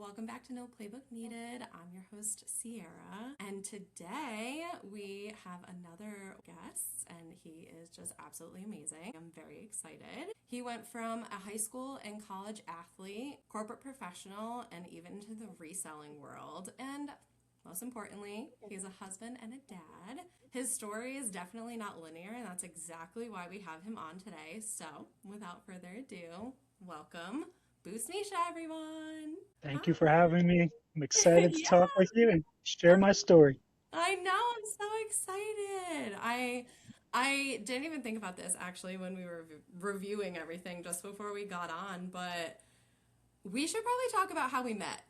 welcome back to No Playbook Needed. I'm your host, Cierra, and today we have another guest, and he is just absolutely amazing. I'm very excited. He went from a high school and college athlete, corporate professional, and even into the reselling world, and most importantly, he's a husband and a dad. His story is definitely not linear, and that's exactly why we have him on today. So, without further ado, welcome, Boost Misha, everyone. Thank Hi. you for having me. I'm excited to Yeah, talk with you and share my story. I know. I'm so excited. I didn't even think about this actually when we were reviewing everything just before we got on, but we should probably talk about how we met.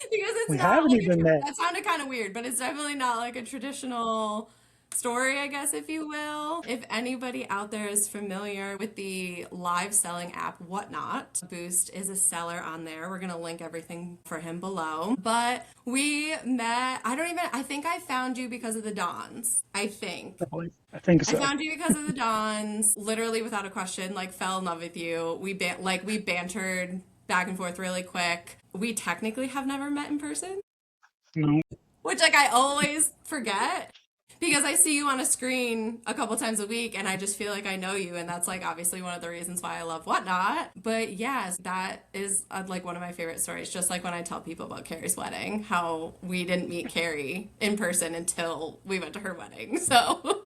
Because it's We not haven't like a even met. that sounded kind of weird, but it's definitely not like a traditional story, I guess, if you will. If anybody out there is familiar with the live selling app Whatnot, Boost is a seller on there. We're gonna link everything for him below. But we met, I think I found you because of the Dons. I think. Probably. I think I so. found you because of the Dons, literally without a question, like fell in love with you. We bantered back and forth really quick. We technically have never met in person, No. which like I always forget because I see you on a screen a couple times a week and I just feel like I know you, and that's like obviously one of the reasons why I love Whatnot. But yes, that is like one of my favorite stories, just like when I tell people about Carrie's wedding, how we didn't meet Carrie in person until we went to her wedding. So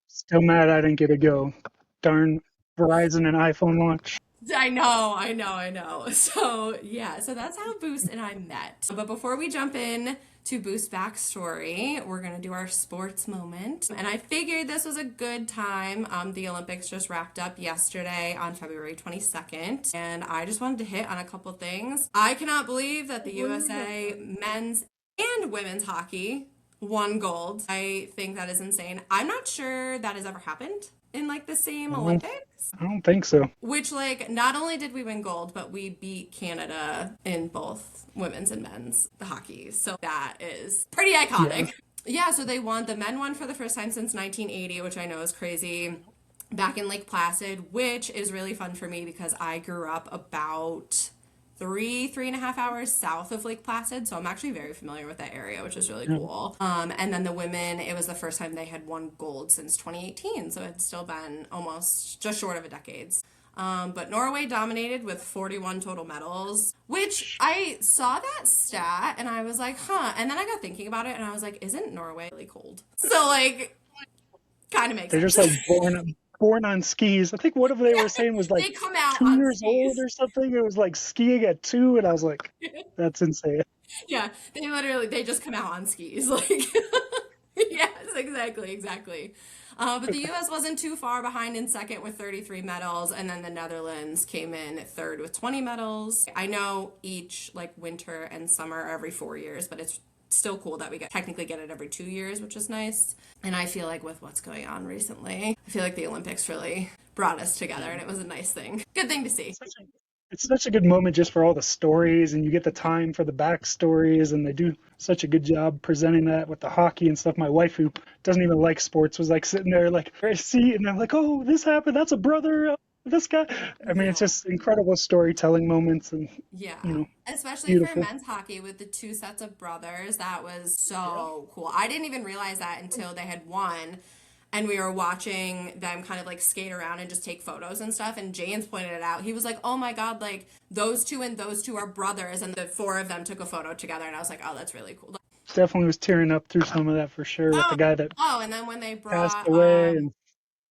Still mad I didn't get to go. Darn Verizon and iPhone launch. I know. So, yeah, so that's how Boost and I met. But before we jump in to Boost backstory, we're going to do our sports moment. And I figured this was a good time. The Olympics just wrapped up yesterday on February 22nd. And I just wanted to hit on a couple things. I cannot believe that the USA men's and women's hockey won gold. I think that is insane. I'm not sure that has ever happened in like the same I don't, Olympics. I don't think so. Which, like, not only did we win gold, but we beat Canada in both women's and men's hockey. So that is pretty Yeah. iconic. Yeah, so they won. The men won for the first time since 1980, which I know is crazy. Back in Lake Placid, which is really fun for me because I grew up about 3.5 hours south of Lake Placid, so I'm actually very familiar with that area, which is really Yeah. cool. And then the women, it was the first time they had won gold since 2018, so it's still been almost just short of a decade. But Norway dominated with 41 total medals, which I saw that stat and I was like, huh. And then I got thinking about it and I was like, isn't Norway really cold? So, like, kind of makes They're just sense. like born on skis. I think one of them they were saying was like They come out two on years old skis. or something. It was like skiing at 2, and I was like, that's insane. Yeah, they just come out on skis. Like, yes, exactly. But the U.S. wasn't too far behind in second with 33 medals, and then the Netherlands came in third with 20 medals. I know each like winter and summer are every 4 years, but it's still cool that we technically get it every 2 years, which is nice. And I feel like with what's going on recently, I feel like the Olympics really brought us together, and it was a nice thing. Good thing to see. Such a, it's such a good moment just for all the stories, and you get the time for the backstories, and they do such a good job presenting that with the hockey and stuff. My wife, who doesn't even like sports, was like sitting there like, I see, and I'm like, oh, this happened. That's a brother. This guy. I mean, it's Yeah. just incredible storytelling moments, and you Yeah, know, especially for beautiful. men's hockey with the two sets of brothers. That was Yeah. so cool. I didn't even realize that until they had won and we were watching them kind of like skate around and just take photos and stuff. And James pointed it out. He was like, oh my God, like those two and those two are brothers. And the four of them took a photo together. And I was like, oh, that's really cool. Definitely was tearing up through some of that for sure with Oh, the guy that oh, and then when they passed brought away, and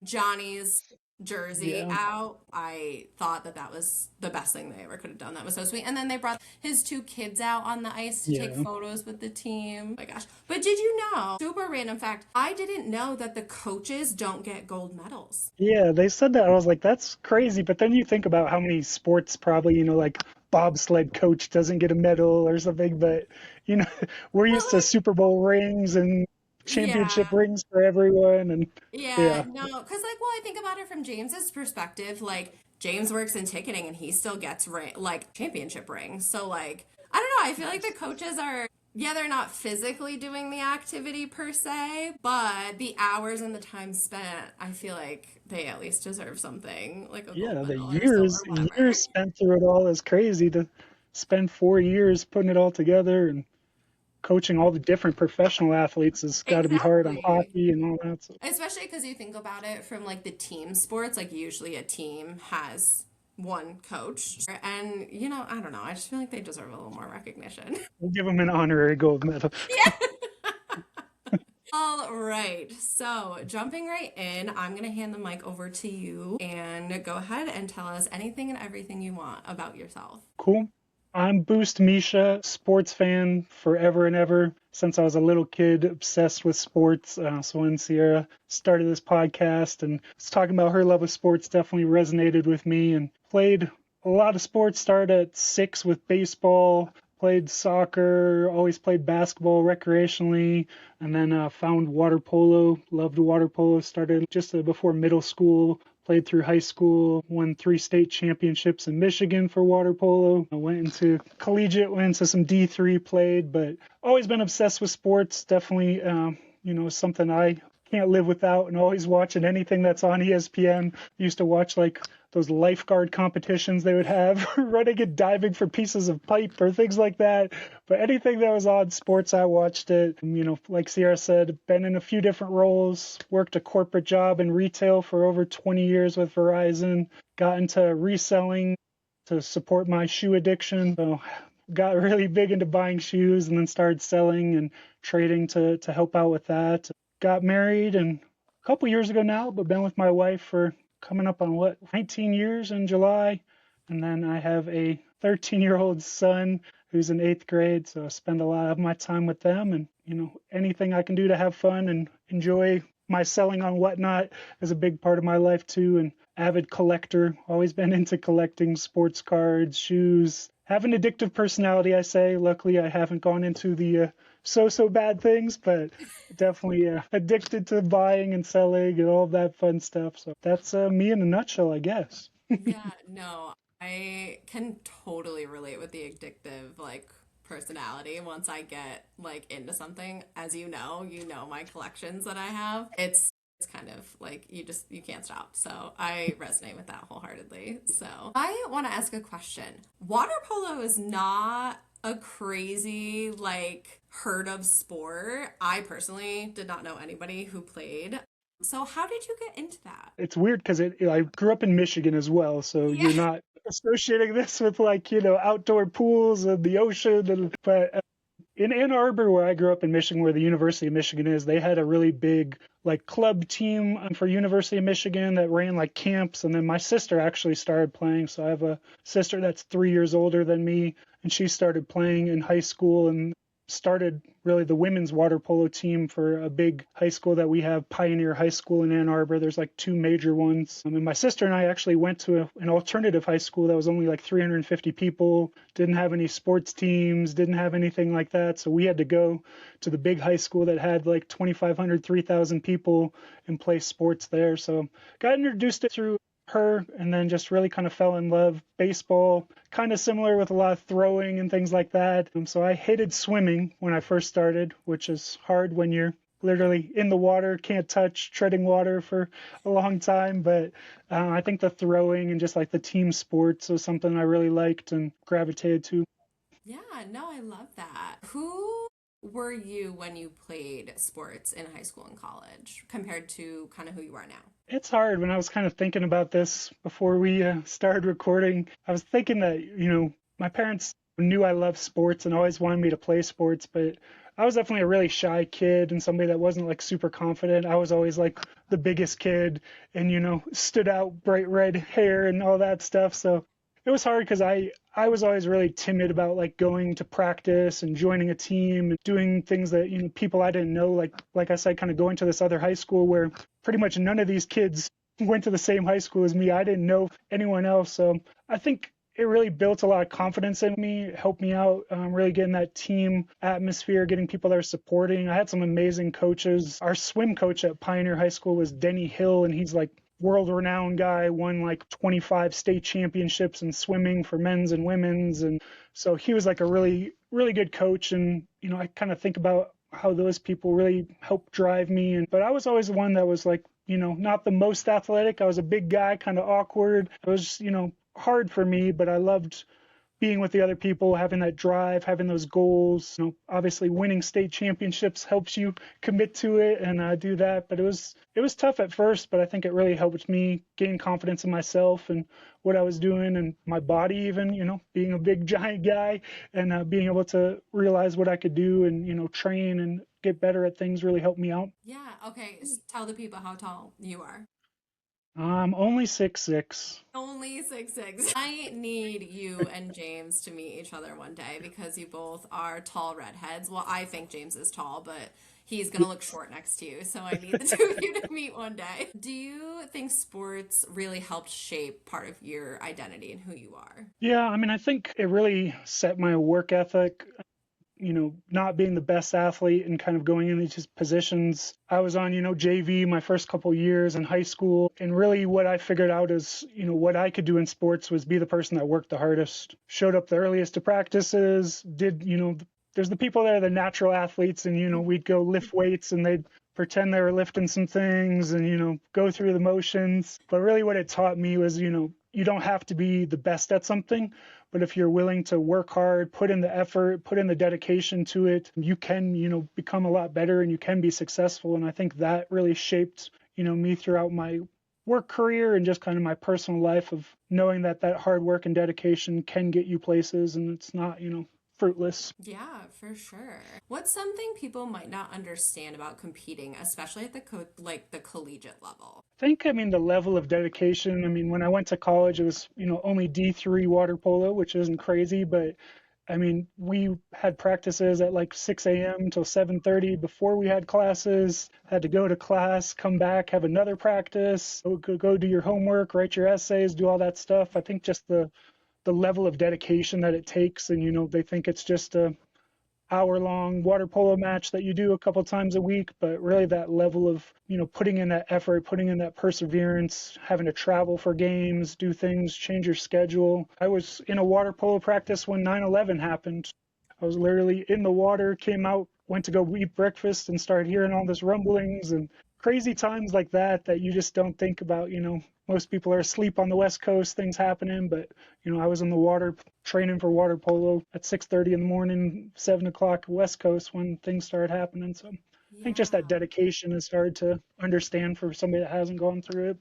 Johnny's jersey yeah, out. I thought that that was the best thing they ever could have done. That was so sweet. And then they brought his two kids out on the ice to take yeah. photos with the team. Oh my gosh. But did you know, super random fact, I didn't know that the coaches don't get gold medals. Yeah, they said that. I was like, that's crazy. But then you think about how many sports probably, like bobsled coach doesn't get a medal or something. But, you know, we're But used to like, Super Bowl rings and championship yeah. rings for everyone. And Yeah, yeah, no, because like, well, I think about it from James's perspective. Like, James works in ticketing, and he still gets like championship rings. So like, I don't know. I feel like the coaches are, yeah, they're not physically doing the activity per se, but the hours and the time spent, I feel like they at least deserve something like a gold Yeah, the medal or silver, whatever. years spent through it all is crazy to spend 4 years putting it all together and coaching all the different professional athletes has got to be hard on Exactly. hockey and all that. So, Especially because you think about it from like the team sports, like usually a team has one coach. And, I don't know. I just feel like they deserve a little more recognition. we'll give them an honorary gold medal. Yeah. All right. So, jumping right in, I'm going to hand the mic over to you and go ahead and tell us anything and everything you want about yourself. Cool. I'm Boost Misha, sports fan forever and ever. Since I was a little kid, obsessed with sports. So when Cierra started this podcast and was talking about her love of sports, definitely resonated with me and played a lot of sports. Started at 6 with baseball, played soccer, always played basketball recreationally, and then found water polo, loved water polo, started just before middle school. Played through high school, won 3 state championships in Michigan for water polo. I went into collegiate, went into some D3, played, but always been obsessed with sports. Definitely, something I can't live without, and always watching anything that's on ESPN. Used to watch like those lifeguard competitions they would have, running and diving for pieces of pipe or things like that. But anything that was on sports, I watched it. Like Cierra said, been in a few different roles, worked a corporate job in retail for over 20 years with Verizon, got into reselling to support my shoe addiction. So got really big into buying shoes and then started selling and trading to help out with that. Got married and a couple years ago now, but been with my wife for coming up on 19 years in July. And then I have a 13-year-old son who's in 8th grade. So I spend a lot of my time with them, and, anything I can do to have fun and enjoy my selling on whatnot is a big part of my life too. And avid collector, always been into collecting sports cards, shoes. Have an addictive personality, I say. Luckily, I haven't gone into the so bad things, but definitely addicted to buying and selling and all that fun stuff. So that's me in a nutshell, I guess. Yeah, no, I can totally relate with the addictive like personality once I get like into something. As you know my collections that I have. It's kind of like you can't stop. So I resonate with that wholeheartedly. So I want to ask a question. Water polo is not a crazy like heard of sport. I personally did not know anybody who played. So how did you get into that? It's weird because I grew up in Michigan as well, so Yeah. you're not associating this with like, outdoor pools and the ocean. But in Ann Arbor, where I grew up in Michigan, where the University of Michigan is, they had a really big like club team for University of Michigan that ran like camps. And then my sister actually started playing. So I have a sister that's 3 years older than me, and she started playing in high school and started really the women's water polo team for a big high school that we have, Pioneer High School in Ann Arbor. There's like 2 major ones. And my sister and I actually went to an alternative high school that was only like 350 people, didn't have any sports teams, didn't have anything like that. So we had to go to the big high school that had like 2,500, 3,000 people and play sports there. So got introduced it through her, and then just really kind of fell in love. Baseball, kind of similar with a lot of throwing and things like that. So I hated swimming when I first started, which is hard when you're literally in the water, can't touch treading water for a long time. But I think the throwing and just like the team sports was something I really liked and gravitated to. Yeah, no, I love that. Who were you when you played sports in high school and college compared to kind of who you are now? It's hard. When I was kind of thinking about this before we started recording, I was thinking that, my parents knew I loved sports and always wanted me to play sports, but I was definitely a really shy kid and somebody that wasn't like super confident. I was always like the biggest kid and, stood out, bright red hair and all that stuff. So it was hard because I was always really timid about like going to practice and joining a team and doing things that, people I didn't know, like I said, kind of going to this other high school where pretty much none of these kids went to the same high school as me. I didn't know anyone else. So I think it really built a lot of confidence in me, helped me out, really getting that team atmosphere, getting people that are supporting. I had some amazing coaches. Our swim coach at Pioneer High School was Denny Hill, and he's like world-renowned guy, won like 25 state championships in swimming for men's and women's. And so he was like a really, really good coach. And, I kind of think about how those people really helped drive me. But I was always the one that was like not the most athletic. I was a big guy, kind of awkward. It was, hard for me, but I loved being with the other people, having that drive, having those goals. Obviously winning state championships helps you commit to it and do that. But it was tough at first, but I think it really helped me gain confidence in myself and what I was doing and my body even, being a big giant guy and being able to realize what I could do and, train and get better at things really helped me out. Yeah, okay. Tell the people how tall you are. I'm only 6'6". Only 6'6". I need you and James to meet each other one day because you both are tall redheads. Well, I think James is tall, but he's gonna look short next to you, so I need the two of you to meet one day. Do you think sports really helped shape part of your identity and who you are? Yeah, I mean, I think it really set my work ethic. Not being the best athlete and kind of going into these positions. I was on, JV my first couple years in high school. And really what I figured out is, what I could do in sports was be the person that worked the hardest, showed up the earliest to practices, did, there's the people that are the natural athletes and, we'd go lift weights and they'd pretend they were lifting some things and, go through the motions. But really what it taught me was, you don't have to be the best at something, but if you're willing to work hard, put in the effort, put in the dedication to it, you can, become a lot better and you can be successful. And I think that really shaped, me throughout my work career and just kind of my personal life of knowing that hard work and dedication can get you places and it's not, fruitless. Yeah, for sure. What's something people might not understand about competing, especially at the collegiate level? The level of dedication. When I went to college, it was, only D3 water polo, which isn't crazy, but we had practices at like 6 a.m. till 7:30 before we had classes, had to go to class, come back, have another practice, go do your homework, write your essays, do all that stuff. I think just the level of dedication that it takes and, they think it's just a hour-long water polo match that you do a couple times a week, but really that level of, putting in that effort, putting in that perseverance, having to travel for games, do things, change your schedule. I was in a water polo practice when 9/11 happened. I was literally in the water, came out, went to go eat breakfast and started hearing all this rumblings and crazy times like that you just don't think about. Most people are asleep on the West Coast, things happening, but I was in the water training for water polo at 6:30 in the morning, 7 o'clock West Coast when things started happening. So I think just that Yeah. dedication is hard to understand for somebody that hasn't gone through it.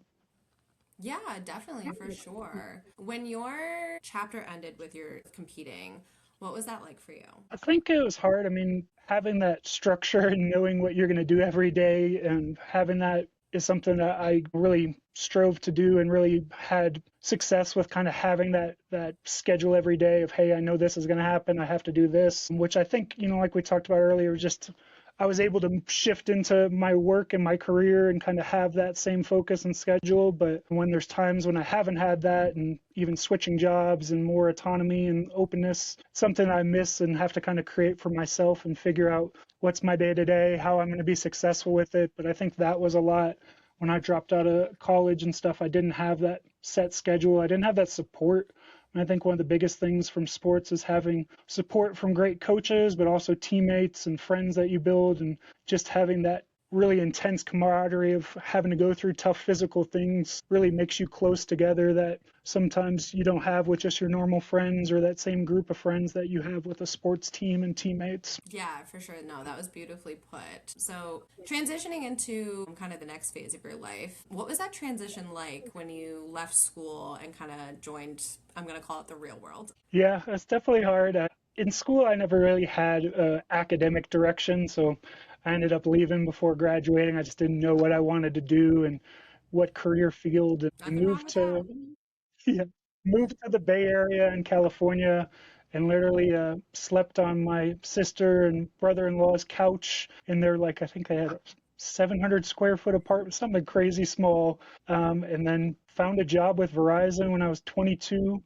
Yeah, definitely, for sure. When your chapter ended with your competing, what was that like for you? I think it was hard. Having that structure and knowing what you're going to do every day and having that is something that I really strove to do and really had success with, kind of having that schedule every day of, hey, I know this is going to happen. I have to do this, which I think, like we talked about earlier, just I was able to shift into my work and my career and kind of have that same focus and schedule. But when there's times when I haven't had that and even switching jobs and more autonomy and openness, something I miss and have to kind of create for myself and figure out what's my day to day, how I'm going to be successful with it. But I think that was a lot when I dropped out of college and stuff. I didn't have that set schedule. I didn't have that support. And I think one of the biggest things from sports is having support from great coaches, but also teammates and friends that you build, and just having that really intense camaraderie of having to go through tough physical things really makes you close together that sometimes you don't have with just your normal friends or that same group of friends that you have with a sports team and teammates. Yeah, for sure. No, that was beautifully put. So, transitioning into kind of the next phase of your life, what was that transition like when you left school and kind of joined, I'm going to call it the real world? Yeah, it's definitely hard. In school, I never really had academic direction, so I ended up leaving before graduating. I just didn't know what I wanted to do and what career field. And Nothing wrong with that. yeah, moved to the Bay Area in California and literally slept on my sister and brother-in-law's couch in their, like, I think they had a 700 square foot apartment, something crazy small. And then found a job with Verizon when I was 22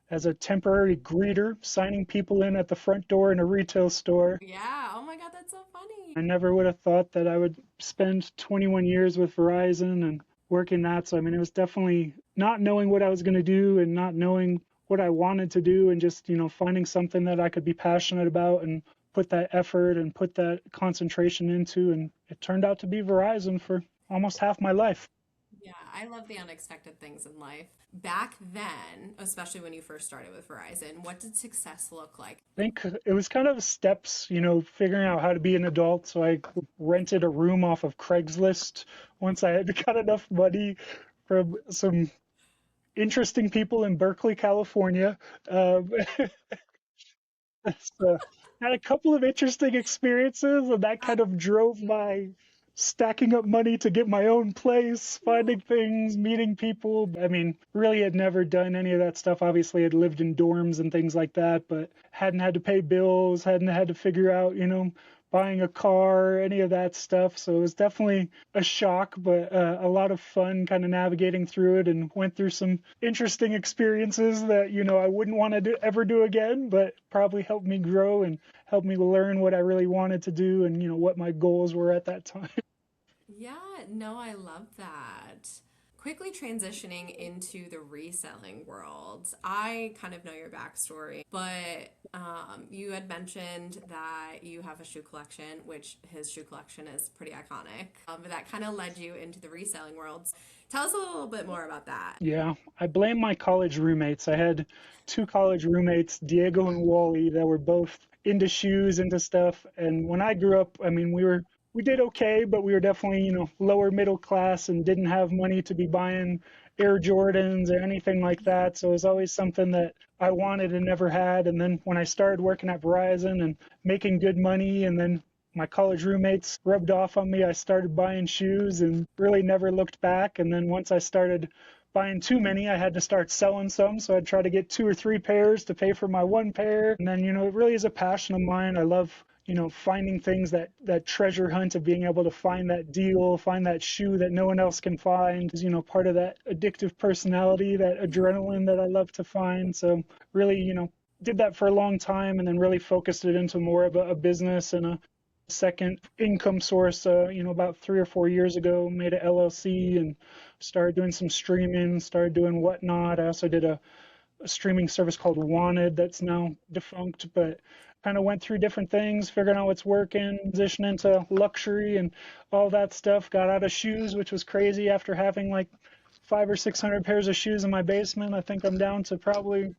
as a temporary greeter, signing people in at the front door in a retail store. Yeah. Oh my God, that's so funny. I never would have thought that I would spend 21 years with Verizon and working that. So, it was definitely not knowing what I was going to do and not knowing what I wanted to do and just, finding something that I could be passionate about and put that effort and put that concentration into. And it turned out to be Verizon for almost half my life. Yeah, I love the unexpected things in life. Back then, especially when you first started with Verizon, what did success look like? Think it was kind of steps, figuring out how to be an adult. So I rented a room off of Craigslist once I had got enough money from some interesting people in Berkeley, California. Um, so had a couple of interesting experiences, and that kind of drove my stacking up money to get my own place, finding things, meeting people. I mean, really had never done any of that stuff. Obviously, had lived in dorms and things like that, but hadn't had to pay bills, hadn't had to figure out, buying a car, any of that stuff. So it was definitely a shock, but a lot of fun kind of navigating through it, and went through some interesting experiences that, I wouldn't want to ever do again, but probably helped me grow and helped me learn what I really wanted to do and, what my goals were at that time. Yeah, no, I love that. Quickly transitioning into the reselling world, I kind of know your backstory, but you had mentioned that you have a shoe collection, which his shoe collection is pretty iconic, but that kind of led you into the reselling world. Tell us a little bit more about that. Yeah, I blame my college roommates. I had two college roommates, Diego and Wally, that were both into shoes, into stuff. And when I grew up, I mean, we did okay, but we were definitely, lower middle class and didn't have money to be buying Air Jordans or anything like that. So it was always something that I wanted and never had. And then when I started working at Verizon and making good money, and then my college roommates rubbed off on me, I started buying shoes and really never looked back. And then once I started buying too many, I had to start selling some. So I'd try to get two or three pairs to pay for my one pair. And then, it really is a passion of mine. I love, finding things, that treasure hunt of being able to find that deal, find that shoe that no one else can find is, part of that addictive personality, that adrenaline that I love to find. So really, did that for a long time, and then really focused it into more of a business and a second income source. About 3 or 4 years ago, made a LLC and started doing some streaming, started doing whatnot. I also did a streaming service called Wanted that's now defunct, but kind of went through different things, figuring out what's working, transition into luxury and all that stuff. Got out of shoes, which was crazy after having like 500 or 600 pairs of shoes in my basement. I think I'm down to probably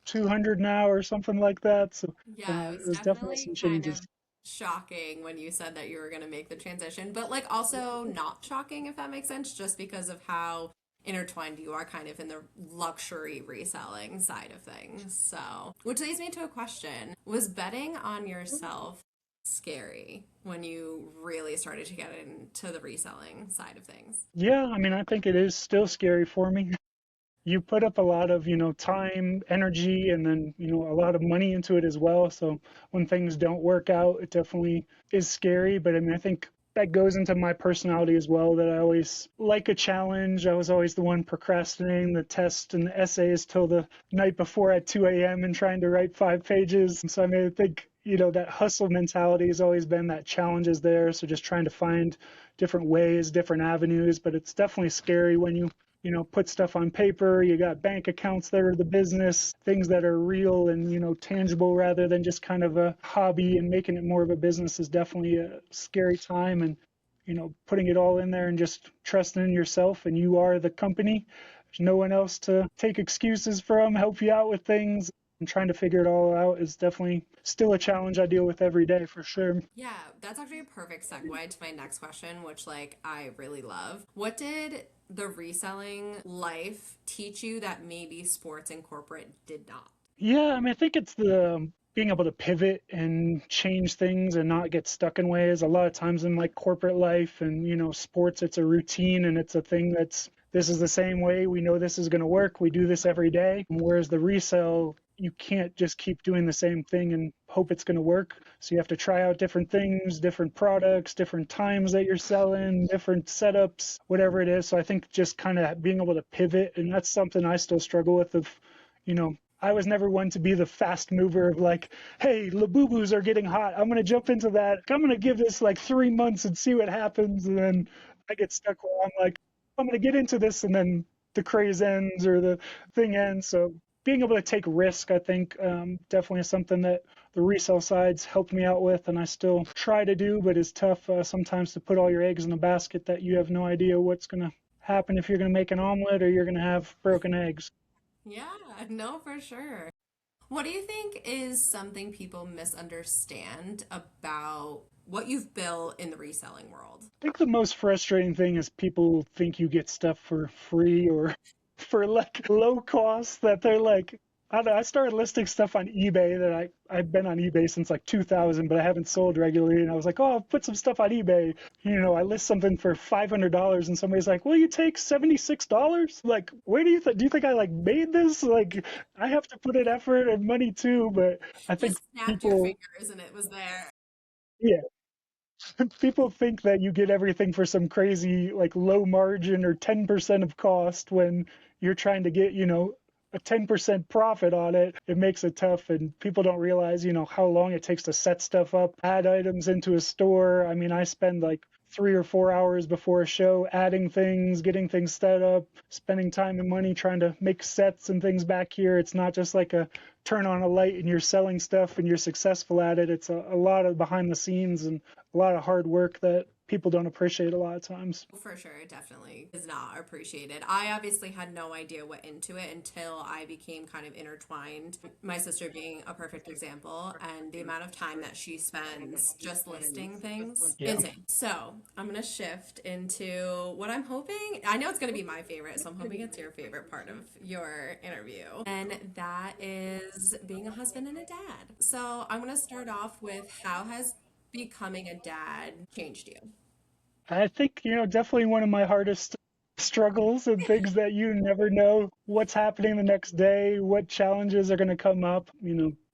200 now or something like that. So Yeah, it it was was definitely definitely some kind of changes. shocking when you said that you were going to make the transition, but like also not shocking, if that makes sense, just because of how intertwined you are kind of in the luxury reselling side of things. So, which leads me to a question. Was betting on yourself scary when you really started to get into the reselling side of things? Yeah, I mean, I think it is still scary for me. You put up a lot of, time, energy, and then, a lot of money into it as well. So when things don't work out, it definitely is scary. But I mean, I think that goes into my personality as well, that I always like a challenge. I was always the one procrastinating the test and the essays till the night before at 2 a.m. and trying to write 5 pages. So I mean, I think, that hustle mentality has always been, that challenge is there. So just trying to find different ways, different avenues. But it's definitely scary when you put stuff on paper. You got bank accounts that are the business, things that are real and, tangible rather than just kind of a hobby, and making it more of a business is definitely a scary time. And, putting it all in there and just trusting in yourself, and you are the company. There's no one else to take excuses from, help you out with things. And trying to figure it all out is definitely still a challenge I deal with every day for sure. Yeah, that's actually a perfect segue to my next question, which like I really love. What did the reselling life teach you that maybe sports and corporate did not? Yeah, I mean, I think it's the being able to pivot and change things and not get stuck in ways. A lot of times in like corporate life and, sports, it's a routine and it's a thing that's, this is the same way. We know this is going to work. We do this every day. Whereas the resale, you can't just keep doing the same thing and hope it's going to work. So you have to try out different things, different products, different times that you're selling, different setups, whatever it is. So I think just kind of being able to pivot, and that's something I still struggle with of, I was never one to be the fast mover of like, hey, Labubus are getting hot. I'm going to jump into that. I'm going to give this like 3 months and see what happens. And then I get stuck where I'm like, I'm going to get into this, and then the craze ends or the thing ends. So being able to take risk, I think, definitely is something that the resale sides helped me out with, and I still try to do, but it's tough sometimes to put all your eggs in a basket that you have no idea what's going to happen if you're going to make an omelet or you're going to have broken eggs. Yeah, no, for sure. What do you think is something people misunderstand about what you've built in the reselling world? I think the most frustrating thing is people think you get stuff for free or for like low cost that they're like, I don't know, I started listing stuff on eBay that I've been on eBay since like 2000, but I haven't sold regularly. And I was like, oh, I'll put some stuff on eBay. I list something for $500 and somebody's like, will you take $76? Like, where do you think I like made this? Like, I have to put in effort and money too, but I think Just snapped your people, fingers and it was there. yeah, people think that you get everything for some crazy like low margin or 10% of cost when you're trying to get, a 10% profit on it. It makes it tough, and people don't realize, how long it takes to set stuff up, add items into a store. I mean, I spend like 3 or 4 hours before a show adding things, getting things set up, spending time and money trying to make sets and things back here. It's not just like a turn on a light and you're selling stuff and you're successful at it. It's a lot of behind the scenes and a lot of hard work that people don't appreciate a lot of times. For sure, it definitely is not appreciated. I obviously had no idea what into it until I became kind of intertwined. My sister being a perfect example, and the amount of time that she spends just listing things, Yeah. insane. So I'm gonna shift into what I'm hoping. I know it's gonna be my favorite, so I'm hoping it's your favorite part of your interview, and that is being a husband and a dad. So I'm gonna start off with how has becoming a dad changed you? I think, definitely one of my hardest struggles and things that you never know what's happening the next day, what challenges are going to come up.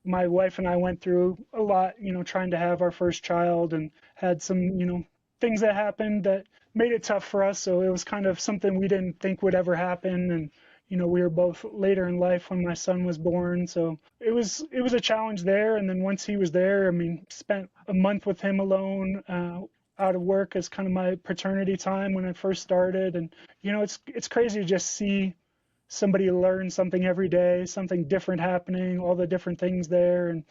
My wife and I went through a lot, trying to have our first child and had some, things that happened that made it tough for us. So it was kind of something we didn't think would ever happen. And, we were both later in life when my son was born. So it was a challenge there. And then once he was there, I mean, spent a month with him alone, out of work as kind of my paternity time when I first started. And, it's crazy to just see somebody learn something every day, something different happening, all the different things there, and,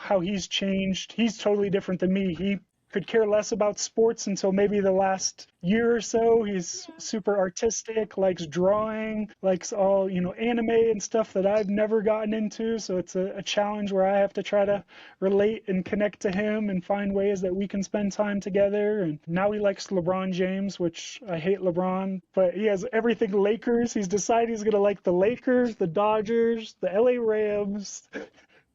how he's changed. He's totally different than me. He could care less about sports until maybe the last year or so. He's super artistic, likes drawing, likes all, anime and stuff that I've never gotten into. So it's a challenge where I have to try to relate and connect to him and find ways that we can spend time together. And now he likes LeBron James, which I hate LeBron, but he has everything Lakers. He's decided he's going to like the Lakers, the Dodgers, the LA Rams,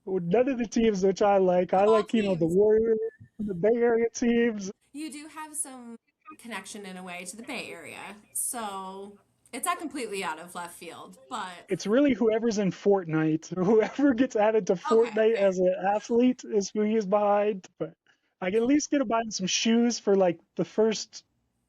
none of the teams which I like. I Of all like, the teams. Warriors, the Bay Area teams. You do have some connection in a way to the Bay Area. So it's not completely out of left field, but It's really whoever's in Fortnite. Whoever gets added to okay, Fortnite fair. as an athlete is who he's behind. But I can at least get him buying some shoes for like the first,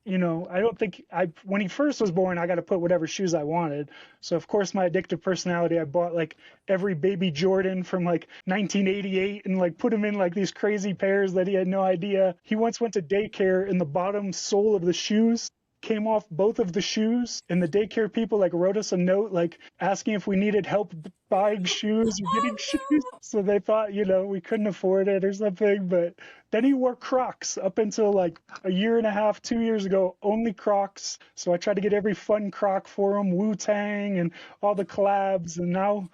I don't think when he first was born, I got to put whatever shoes I wanted. So of course my addictive personality, I bought like every baby Jordan from like 1988 and like put him in like these crazy pairs that he had no idea. He once went to daycare and the bottom sole of the shoes came off both of the shoes, and the daycare people like wrote us a note like asking if we needed help buying shoes or getting shoes. Oh So they thought, we couldn't afford it or something. But then he wore Crocs up until like a year and a half, 2 years ago, only Crocs. So I tried to get every fun Croc for him, Wu Tang and all the collabs. And now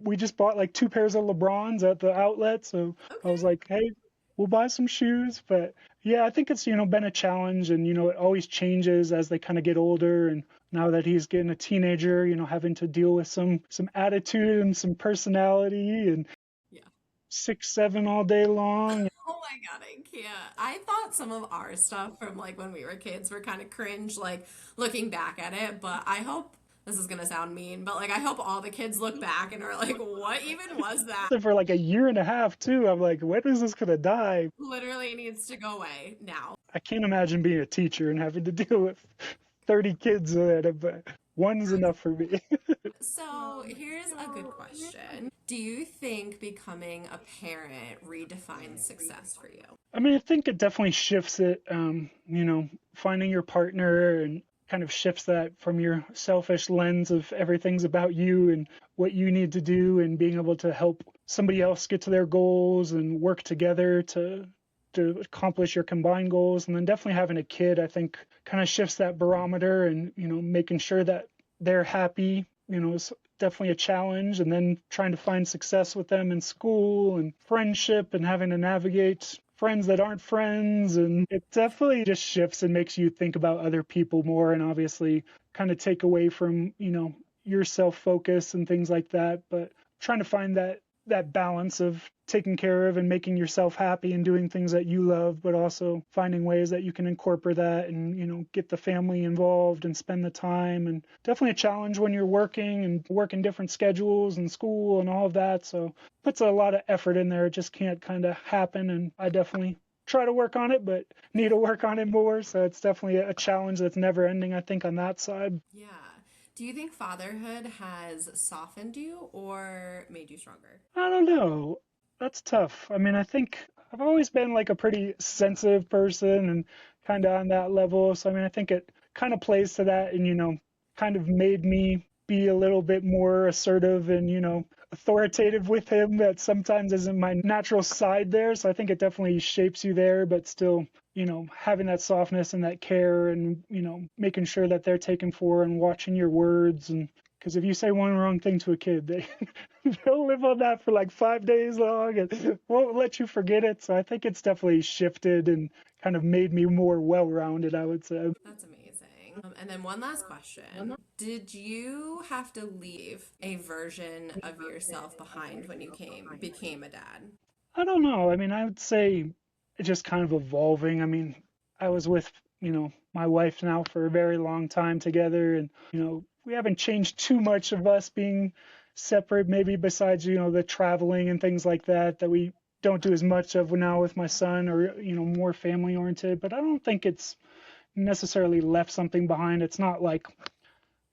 we just bought like two pairs of LeBrons at the outlet. So no. I was Okay. like, hey, we'll buy some shoes. But yeah, I think it's, been a challenge, and, it always changes as they kind of get older. And now that he's getting a teenager, having to deal with some attitude and some personality and Yeah. 6'7" all day long. Oh my God, I can't. I thought some of our stuff from like when we were kids were kind of cringe, like looking back at it, but I hope this is gonna sound mean, but like I hope all the kids look back and are like, what even was that? And for like a year and a half too. I'm like, when is this gonna die? Literally needs to go away now. I can't imagine being a teacher and having to deal with 30 kids at it, but one's enough for me. So here's a good question. Do you think becoming a parent redefines success for you? I mean, I think it definitely shifts it. Finding your partner and kind of shifts that from your selfish lens of everything's about you and what you need to do, and being able to help somebody else get to their goals and work together to accomplish your combined goals. And then definitely having a kid, I think, kind of shifts that barometer, and, making sure that they're happy, is definitely a challenge. And then trying to find success with them in school and friendship, and having to navigate friends that aren't friends. And it definitely just shifts and makes you think about other people more, and obviously kind of take away from, your self-focus and things like that. But trying to find that balance of taking care of and making yourself happy and doing things that you love, but also finding ways that you can incorporate that and, get the family involved and spend the time. And definitely a challenge when you're working different schedules and school and all of that. So puts a lot of effort in there. It just can't kind of happen. And I definitely try to work on it, but need to work on it more. So it's definitely a challenge that's never ending, I think, on that side. Yeah. Do you think fatherhood has softened you or made you stronger? I don't know. That's tough. I mean, I think I've always been like a pretty sensitive person and kind of on that level. So, I mean, I think it kind of plays to that, and, kind of made me be a little bit more assertive and, authoritative with him. That sometimes isn't my natural side there. So I think it definitely shapes you there, but still, having that softness and that care, and, making sure that they're taken for and watching your words. And because if you say one wrong thing to a kid, they'll live on that for like 5 days long and won't let you forget it. So I think it's definitely shifted and kind of made me more well-rounded, I would say. That's amazing. And then one last question. Did you have to leave a version of yourself behind when you became a dad? I don't know. I mean, I would say it's just kind of evolving. I mean, I was with, my wife now for a very long time together, and, we haven't changed too much of us being separate, maybe besides, the traveling and things like that we don't do as much of now with my son, or, more family oriented. But I don't think it's necessarily left something behind. It's not like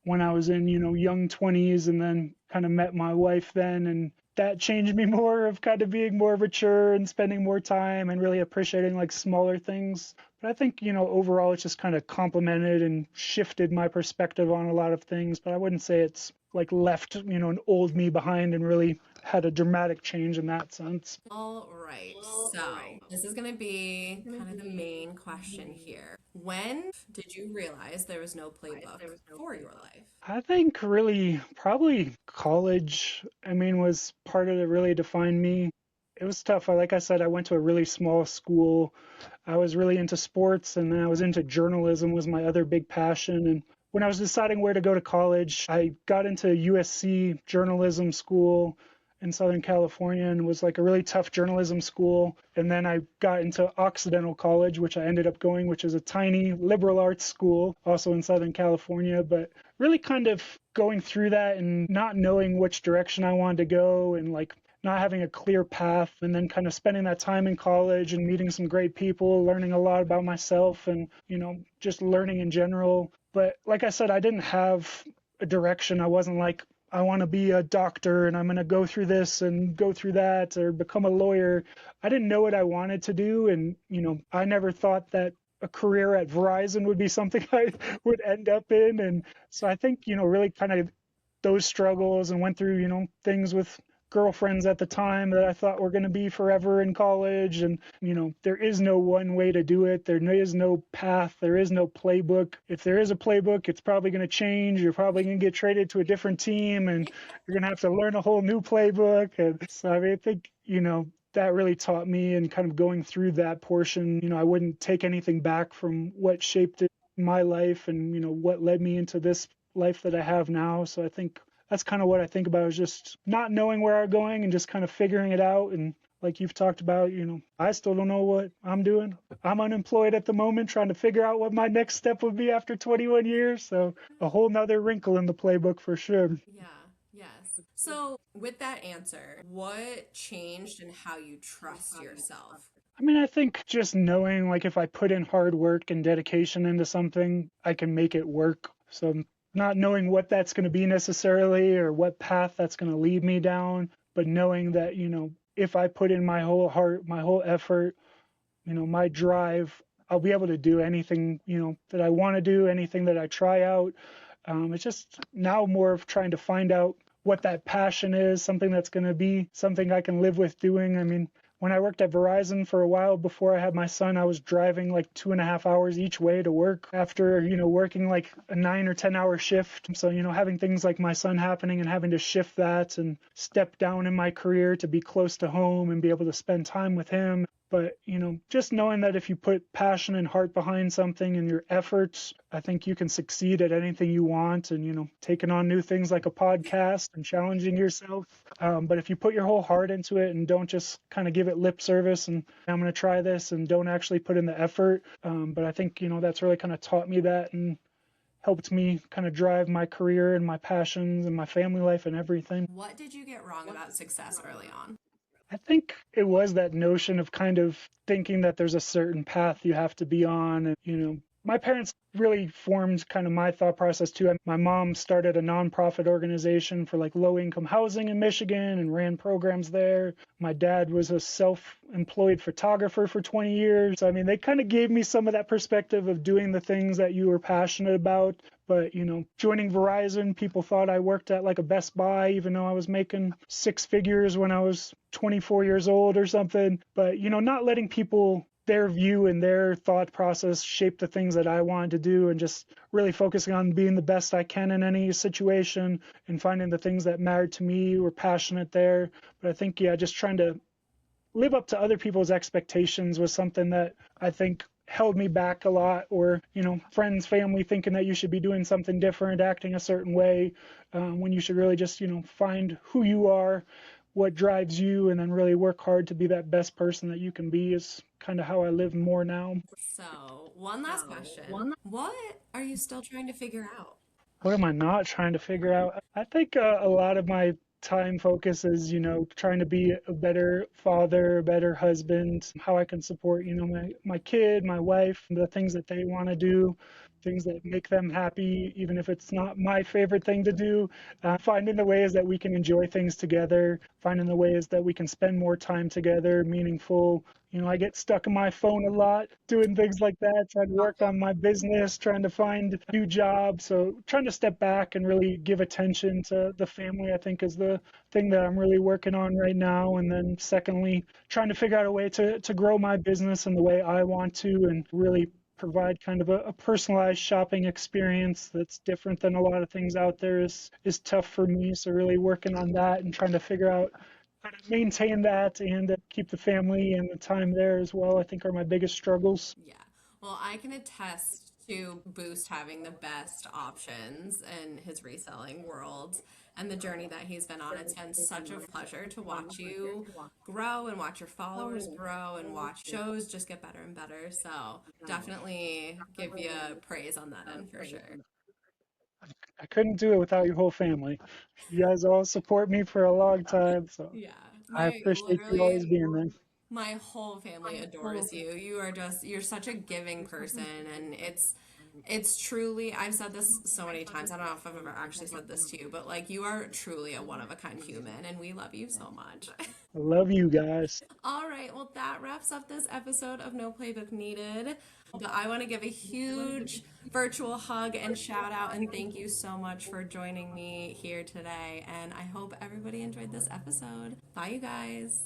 when I was in, young 20s and then kind of met my wife then, and that changed me more of kind of being more mature and spending more time and really appreciating like smaller things. But I think, overall it's just kind of complemented and shifted my perspective on a lot of things. But I wouldn't say it's like left, an old me behind and really had a dramatic change in that sense. All right. So this is going to be kind of the main question here. When did you realize there was no playbook for your life? I think really probably college, I mean, was part of it really defined me. It was tough. Like I said, I went to a really small school. I was really into sports, and then I was into journalism was my other big passion. And when I was deciding where to go to college, I got into USC journalism school in Southern California, and was like a really tough journalism school. And then I got into Occidental College, which I ended up going, which is a tiny liberal arts school also in Southern California. But really kind of going through that and not knowing which direction I wanted to go, and like not having a clear path, and then kind of spending that time in college and meeting some great people, learning a lot about myself and, just learning in general. But like I said, I didn't have a direction. I wasn't like, I want to be a doctor and I'm going to go through this and go through that or become a lawyer. I didn't know what I wanted to do. And, I never thought that a career at Verizon would be something I would end up in. And so I think, really kind of those struggles, and went through, things with girlfriends at the time that I thought were going to be forever in college. And, there is no one way to do it. There is no path. There is no playbook. If there is a playbook, it's probably going to change. You're probably going to get traded to a different team, and you're going to have to learn a whole new playbook. And so, I mean, I think, that really taught me, and kind of going through that portion, I wouldn't take anything back from what shaped my life and, what led me into this life that I have now. So I think that's kind of what I think about, is just not knowing where I'm going and just kind of figuring it out. And like you've talked about, I still don't know what I'm doing. I'm unemployed at the moment, trying to figure out what my next step would be after 21 years. So a whole nother wrinkle in the playbook for sure. Yeah. Yes. So with that answer, what changed in how you trust yourself? I mean, I think just knowing, like, if I put in hard work and dedication into something, I can make it work. So not knowing what that's going to be necessarily, or what path that's going to lead me down, but knowing that, if I put in my whole heart, my whole effort, my drive, I'll be able to do anything, that I want to do, anything that I try out. It's just now more of trying to find out what that passion is, something that's going to be something I can live with doing. I mean, when I worked at Verizon for a while before I had my son, I was driving like 2.5 hours each way to work after, working like a 9 or 10 hour shift. So, having things like my son happening and having to shift that and step down in my career to be close to home and be able to spend time with him. But, just knowing that if you put passion and heart behind something and your efforts, I think you can succeed at anything you want and, taking on new things like a podcast and challenging yourself. But if you put your whole heart into it and don't just kind of give it lip service and I'm going to try this and don't actually put in the effort. But I think, that's really kind of taught me that and helped me kind of drive my career and my passions and my family life and everything. What did you get wrong about success early on? I think it was that notion of kind of thinking that there's a certain path you have to be on. And, my parents really formed kind of my thought process too. My mom started a nonprofit organization for like low income housing in Michigan and ran programs there. My dad was a self-employed photographer for 20 years. I mean, they kind of gave me some of that perspective of doing the things that you were passionate about. But, joining Verizon, people thought I worked at like a Best Buy, even though I was making six figures when I was 24 years old or something. But, not letting people, their view and their thought process shape the things that I wanted to do and just really focusing on being the best I can in any situation and finding the things that mattered to me, were passionate there. But I think, just trying to live up to other people's expectations was something that I think held me back a lot, or friends, family thinking that you should be doing something different, acting a certain way, when you should really just find who you are, what drives you, and then really work hard to be that best person that you can be is kind of how I live more now. So, one last question. What are you still trying to figure out? What am I not trying to figure out? I think a lot of my time focus is, trying to be a better father, a better husband, how I can support, my kid, my wife, the things that they want to do, things that make them happy, even if it's not my favorite thing to do. Finding the ways that we can enjoy things together, finding the ways that we can spend more time together, meaningful. I get stuck in my phone a lot, doing things like that, trying to work on my business, trying to find new jobs. So trying to step back and really give attention to the family, I think, is the thing that I'm really working on right now. And then secondly, trying to figure out a way to grow my business in the way I want to and really provide kind of a personalized shopping experience that's different than a lot of things out there is tough for me. So really working on that and trying to figure out how to maintain that and keep the family and the time there as well, I think are my biggest struggles. Yeah. Well, I can attest to Boost having the best options in his reselling world and the journey that he's been on. It's been such a pleasure to watch you grow and watch your followers grow and watch shows just get better and better. So definitely give you praise on that end for sure. I couldn't do it without your whole family. You guys all support me for a long time, so Yeah. I My appreciate you literally always being there. my whole family adores you. You're such a giving person and it's truly, I've said this so many times. I don't know if I've ever actually said this to you, but like you are truly a one of a kind human and we love you so much. I love you guys. All right, well, that wraps up this episode of No Playbook Needed. But I want to give a huge virtual hug and shout out and thank you so much for joining me here today. And I hope everybody enjoyed this episode. Bye, you guys.